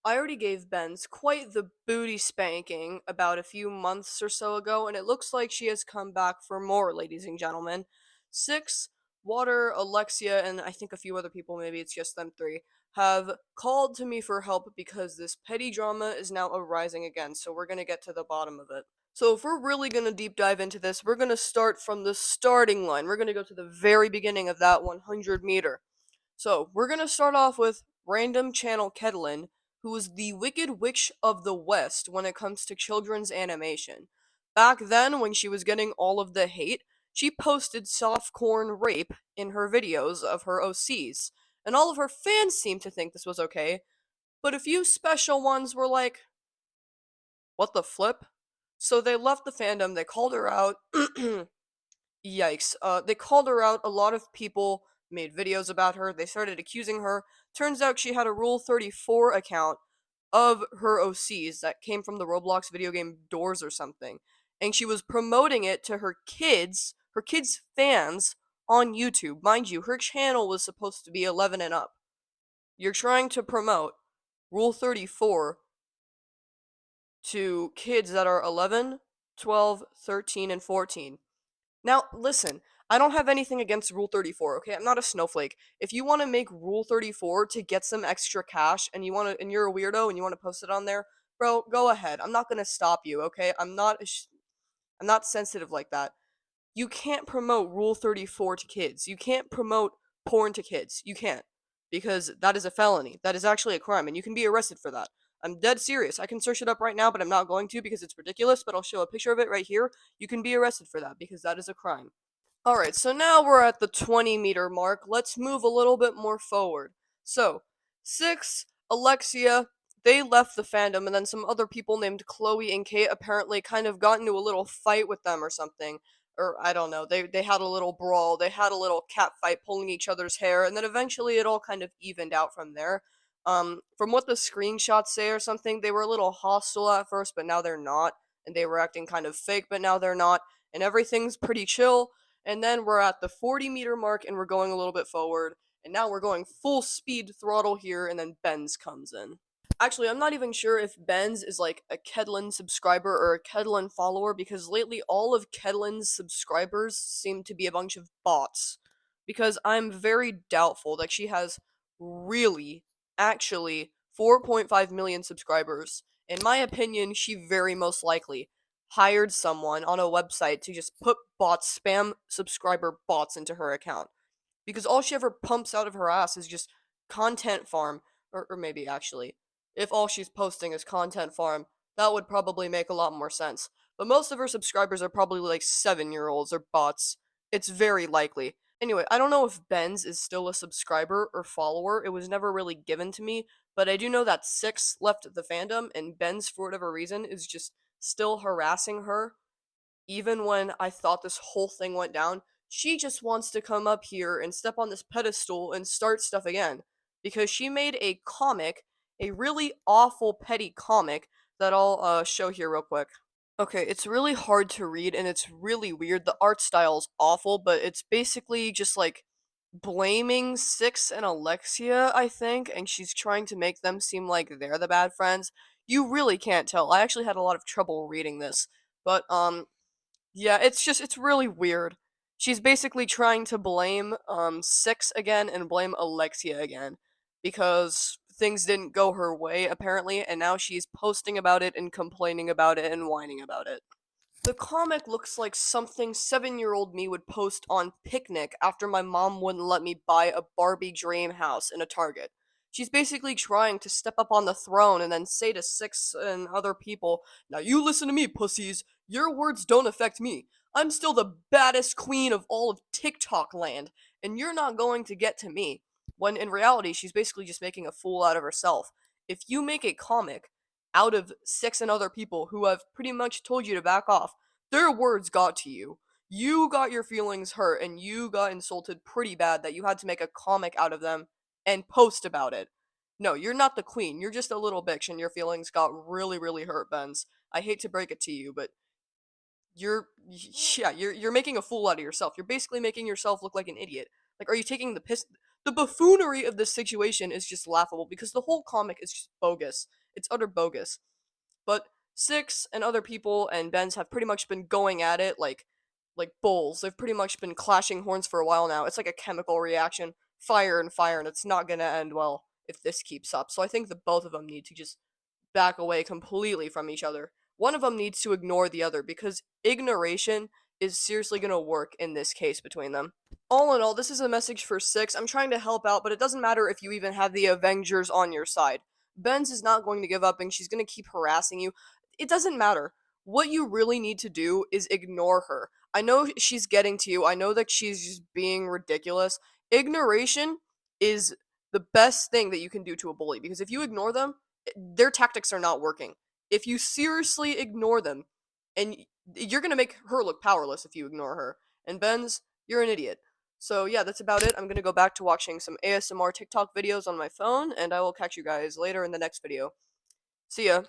I already gave Benz quite the booty spanking about a few months or so ago, and it looks like she has come back for more, ladies and gentlemen. Six, Water, Alexia, and I think a few other people, maybe it's just them three, have called to me for help because this petty drama is now arising again, so we're gonna get to the bottom of it. So if we're really gonna deep dive into this, we're gonna start from the starting line. We're gonna go to the very beginning of that 100 meter. So, we're gonna start off with randomchannelketelin, who is the Wicked Witch of the West when it comes to children's animation. Back then, when she was getting all of the hate, she posted softcore rape in her videos of her OCs, and all of her fans seemed to think this was okay, but a few special ones were like, what the flip? So they left the fandom, they called her out. Yikes. They called her out. A lot of people made videos about her. They started accusing her. Turns out she had a Rule 34 account of her OCs that came from the Roblox video game Doors or something. And she was promoting it to her kids' fans on YouTube. Mind you, her channel was supposed to be 11 and up. You're trying to promote Rule 34 to kids that are 11, 12, 13, and 14. Now, listen, I don't have anything against Rule 34, okay? I'm not a snowflake. If you want to make Rule 34 to get some extra cash and you're a weirdo and you want to post it on there, bro, go ahead. I'm not going to stop you, okay? I'm not sensitive like that. You can't promote Rule 34 to kids. You can't promote porn to kids. You can't. Because that is a felony. That is actually a crime and you can be arrested for that. I'm dead serious. I can search it up right now, but I'm not going to because it's ridiculous, but I'll show a picture of it right here. You can be arrested for that because that is a crime. Alright, so now we're at the 20-meter mark. Let's move a little bit more forward. So, 6, Alexia, they left the fandom, and then some other people named Chloe and Kate apparently kind of got into a little fight with them or something. Or, I don't know, they had a little brawl, they had a little cat fight pulling each other's hair, and then eventually it all kind of evened out from there. From what the screenshots say or something, they were a little hostile at first, but now they're not, and they were acting kind of fake, but now they're not, and everything's pretty chill. And then we're at the 40-meter mark and we're going a little bit forward. And now we're going full speed throttle here, and then Benz comes in. Actually, I'm not even sure if Benz is like a Ketelin subscriber or a Ketelin follower because lately all of Ketelin's subscribers seem to be a bunch of bots. Because I'm very doubtful that she has really, actually, 4.5 million subscribers. In my opinion, she very most likely hired someone on a website to just put bots, spam subscriber bots into her account. Because all she ever pumps out of her ass is just content farm, or maybe actually, if all she's posting is content farm, that would probably make a lot more sense. But most of her subscribers are probably like 7-year-olds or bots. It's very likely. Anyway, I don't know if Benz is still a subscriber or follower. It was never really given to me, but I do know that 6 left the fandom, and Benz, for whatever reason, is just still harassing her. Even when I thought this whole thing went down, she just wants to come up here and step on this pedestal and start stuff again. Because she made a comic, a really awful, petty comic, that I'll show here real quick. Okay, it's really hard to read and it's really weird. The art style's awful, but it's basically just like blaming Six and Alexia, I think, and she's trying to make them seem like they're the bad friends. You really can't tell. I actually had a lot of trouble reading this. But yeah, it's really weird. She's basically trying to blame Six again and blame Alexia again because things didn't go her way apparently, and now she's posting about it and complaining about it and whining about it. The comic looks like something 7-year-old me would post on Picnic after my mom wouldn't let me buy a Barbie dream house in a Target. She's basically trying to step up on the throne and then say to Six and other people, now you listen to me, pussies. Your words don't affect me. I'm still the baddest queen of all of TikTok land, and you're not going to get to me. When in reality, she's basically just making a fool out of herself. If you make a comic out of Six and other people who have pretty much told you to back off, their words got to you. You got your feelings hurt and you got insulted pretty bad that you had to make a comic out of them and post about it. No, you're not the queen. You're just a little bitch and your feelings got really, really hurt, Benz. I hate to break it to you, but you're making a fool out of yourself. You're basically making yourself look like an idiot. Like, are you taking the piss? The buffoonery of this situation is just laughable because the whole comic is just bogus. It's utter bogus. But Six and other people and Benz have pretty much been going at it like bulls. They've pretty much been clashing horns for a while now. It's like a chemical reaction, fire and fire, and it's not gonna end well if this keeps up. So I think that both of them need to just back away completely from each other. One of them needs to ignore the other because ignoration is seriously gonna work in this case between them. All in all, this is a message for Six. I'm trying to help out, but it doesn't matter if you even have the Avengers on your side. Benz is not going to give up and she's going to keep harassing you. It doesn't matter. What you really need to do is ignore her. I know she's getting to you. I know that she's just being ridiculous. Ignoration is the best thing that you can do to a bully because if you ignore them, their tactics are not working. If you seriously ignore them, and you're going to make her look powerless if you ignore her. And Benz, you're an idiot. So yeah, that's about it. I'm gonna go back to watching some ASMR TikTok videos on my phone, and I will catch you guys later in the next video. See ya.